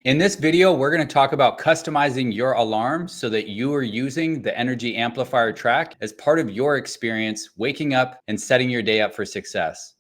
In this video, we're going to talk about customizing your alarm so that you are using the Energy Amplifier track as part of your experience waking up and setting your day up for success.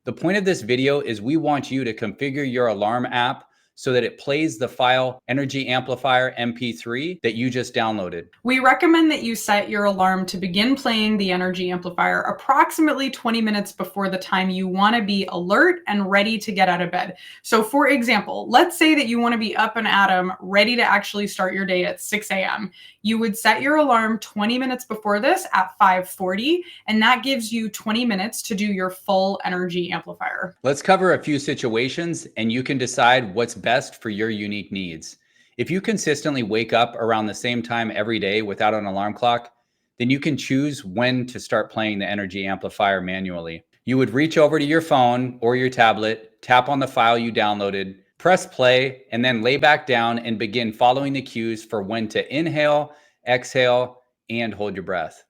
The point of this video is we want you to configure your alarm app so that it plays the file Energy Amplifier MP3 that you just downloaded. We recommend that you set your alarm to begin playing the Energy Amplifier approximately 20 minutes before the time you want to be alert and ready to get out of bed. So for example, let's say that you want to be up and at 'em, ready to actually start your day at 6 a.m. You would set your alarm 20 minutes before this at 5:40, and that gives you 20 minutes to do your full Energy Amplifier. Let's cover a few situations and you can decide what's best for your unique needs. If you consistently wake up around the same time every day without an alarm clock, then you can choose when to start playing the Energy Amplifier manually. You would reach over to your phone or your tablet, tap on the file you downloaded, press play, and then lay back down and begin following the cues for when to inhale, exhale, and hold your breath.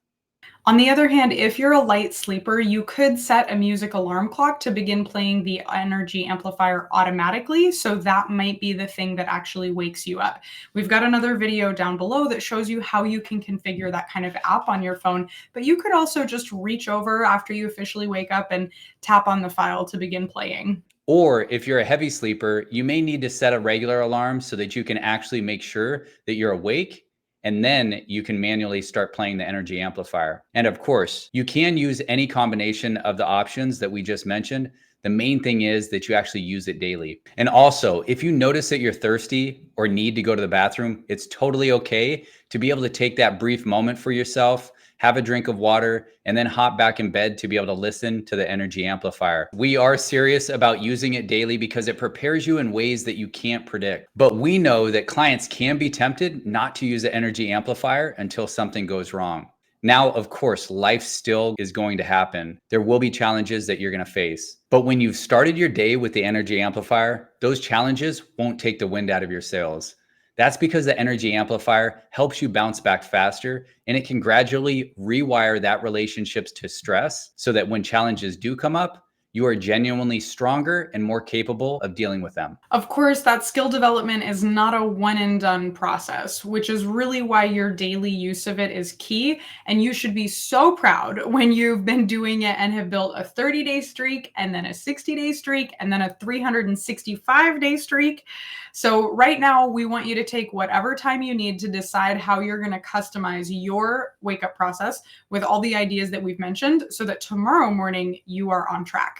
On the other hand, if you're a light sleeper, you could set a music alarm clock to begin playing the Energy Amplifier automatically. So that might be the thing that actually wakes you up. We've got another video down below that shows you how you can configure that kind of app on your phone. But you could also just reach over after you officially wake up and tap on the file to begin playing. Or if you're a heavy sleeper, you may need to set a regular alarm so that you can actually make sure that you're awake, and then you can manually start playing the Energy Amplifier. And of course, you can use any combination of the options that we just mentioned. The main thing is that you actually use it daily. And also, if you notice that you're thirsty or need to go to the bathroom, it's totally okay to be able to take that brief moment for yourself, have a drink of water, and then hop back in bed to be able to listen to the Energy Amplifier. We are serious about using it daily because it prepares you in ways that you can't predict. But we know that clients can be tempted not to use the Energy Amplifier until something goes wrong. Now, of course, life still is going to happen. There will be challenges that you're going to face. But when you've started your day with the Energy Amplifier, those challenges won't take the wind out of your sails. That's because the Energy Amplifier helps you bounce back faster, and it can gradually rewire that relationships to stress so that when challenges do come up, you are genuinely stronger and more capable of dealing with them. Of course, that skill development is not a one and done process, which is really why your daily use of it is key. And you should be so proud when you've been doing it and have built a 30-day streak and then a 60-day streak and then a 365-day streak. So right now, we want you to take whatever time you need to decide how you're going to customize your wake up process with all the ideas that we've mentioned so that tomorrow morning you are on track.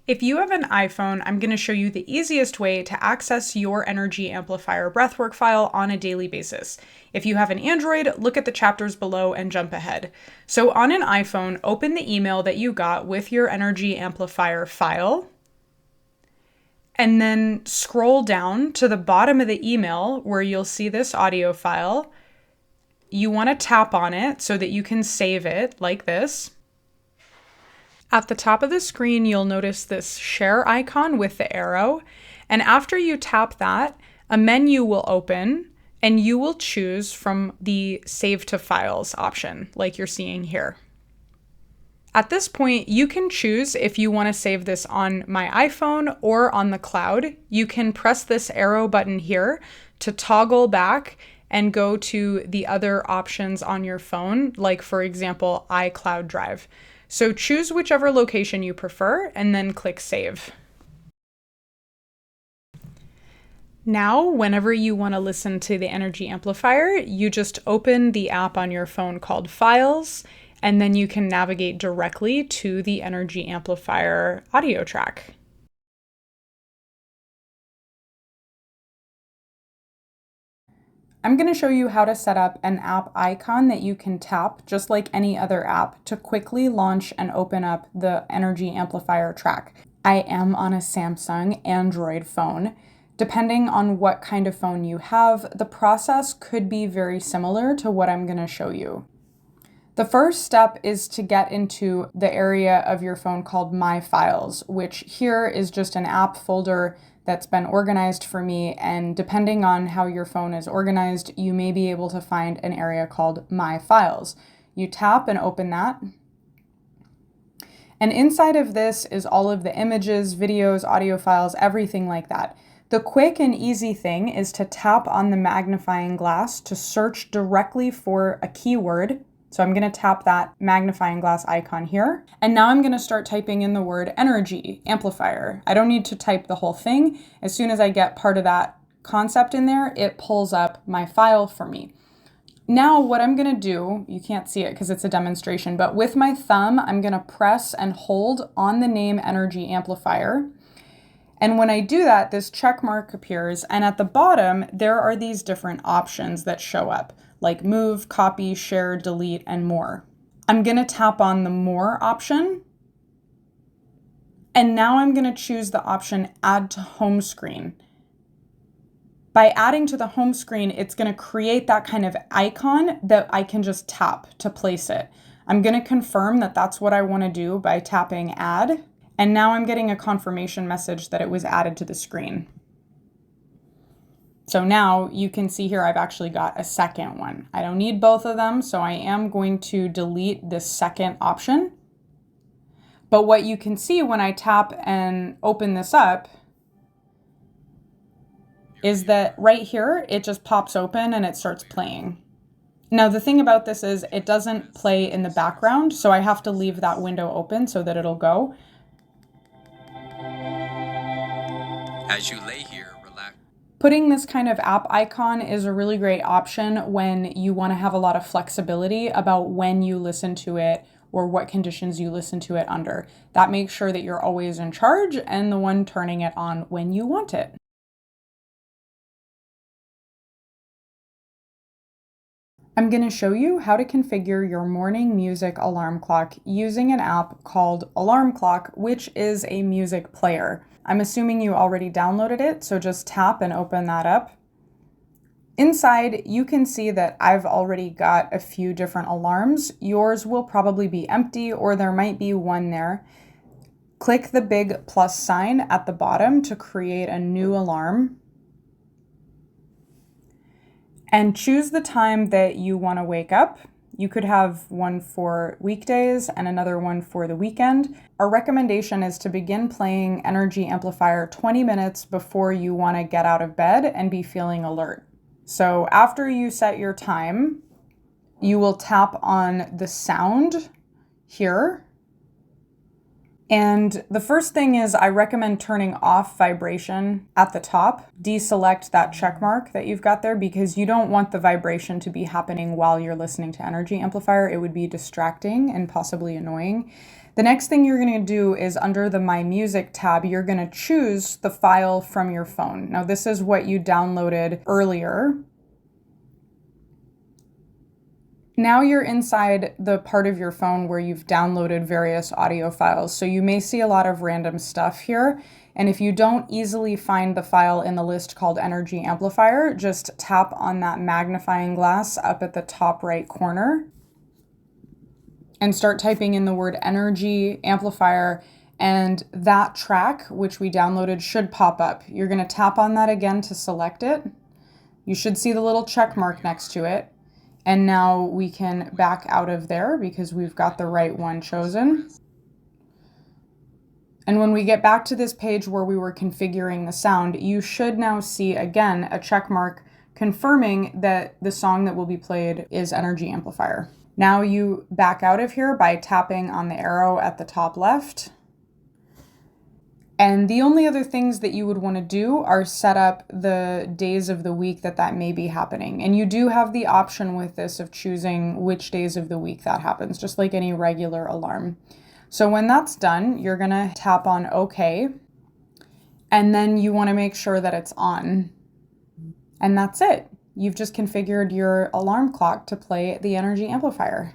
If you have an iPhone, I'm going to show you the easiest way to access your Energy Amplifier Breathwork file on a daily basis. If you have an Android, look at the chapters below and jump ahead. So on an iPhone, open the email that you got with your Energy Amplifier file, and then scroll down to the bottom of the email where you'll see this audio file. You want to tap on it so that you can save it like this. At the top of the screen, you'll notice this share icon with the arrow. And after you tap that, a menu will open and you will choose from the Save to Files option, like you're seeing here. At this point, you can choose if you want to save this on my iPhone or on the cloud. You can press this arrow button here to toggle back and go to the other options on your phone, like for example, iCloud Drive. So choose whichever location you prefer and then click Save. Now, whenever you want to listen to the Energy Amplifier, you just open the app on your phone called Files, and then you can navigate directly to the Energy Amplifier audio track. I'm going to show you how to set up an app icon that you can tap, just like any other app, to quickly launch and open up the Energy Amplifier track. I am on a Samsung Android phone. Depending on what kind of phone you have, the process could be very similar to what I'm going to show you. The first step is to get into the area of your phone called My Files, which here is just an app folder that's been organized for me, and depending on how your phone is organized, you may be able to find an area called My Files. You tap and open that, And inside of this is all of the images, videos, audio files, everything like that. The quick and easy thing is to tap on the magnifying glass to search directly for a keyword. So I'm going to tap that magnifying glass icon here. And now I'm going to start typing in the word Energy Amplifier. I don't need to type the whole thing. As soon as I get part of that concept in there, it pulls up my file for me. Now what I'm going to do, you can't see it because it's a demonstration, but with my thumb, I'm going to press and hold on the name Energy Amplifier. And when I do that, this check mark appears, and at the bottom, there are these different options that show up, like move, copy, share, delete, and more. I'm going to tap on the more option, and now I'm going to choose the option add to home screen. By adding to the home screen, it's going to create that kind of icon that I can just tap to place it. I'm going to confirm that that's what I want to do by tapping add. And now I'm getting a confirmation message that it was added to the screen. So now you can see here I've actually got a second one. I don't need both of them, so I am going to delete this second option. But what you can see when I tap and open this up is that right here, it just pops open and it starts playing. Now, the thing about this is it doesn't play in the background, so I have to leave that window open so that it'll go. As you lay here, relax. Putting this kind of app icon is a really great option when you want to have a lot of flexibility about when you listen to it or what conditions you listen to it under. That makes sure that you're always in charge and the one turning it on when you want it. I'm going to show you how to configure your morning music alarm clock using an app called Alarm Clock, which is a music player. I'm assuming you already downloaded it, so just tap and open that up. Inside, you can see that I've already got a few different alarms. Yours will probably be empty, or there might be one there. Click the big plus sign at the bottom to create a new alarm. And choose the time that you want to wake up. You could have one for weekdays and another one for the weekend. Our recommendation is to begin playing Energy Amplifier 20 minutes before you want to get out of bed and be feeling alert. So after you set your time, you will tap on the sound here. And the first thing is I recommend turning off vibration at the top. Deselect that check mark that you've got there because you don't want the vibration to be happening while you're listening to Energy Amplifier. It would be distracting and possibly annoying. The next thing you're going to do is under the My Music tab, you're going to choose the file from your phone. Now this is what you downloaded earlier. Now you're inside the part of your phone where you've downloaded various audio files. So you may see a lot of random stuff here. And if you don't easily find the file in the list called Energy Amplifier, just tap on that magnifying glass up at the top right corner and start typing in the word Energy Amplifier, and that track, which we downloaded, should pop up. You're going to tap on that again to select it. You should see the little check mark next to it. And now we can back out of there because we've got the right one chosen. And when we get back to this page where we were configuring the sound, you should now see again a check mark confirming that the song that will be played is Energy Amplifier. Now you back out of here by tapping on the arrow at the top left. And the only other things that you would want to do are set up the days of the week that may be happening. And you do have the option with this of choosing which days of the week that happens, just like any regular alarm. So when that's done, you're going to tap on OK. And then you want to make sure that it's on. And that's it. You've just configured your alarm clock to play the Energy Amplifier.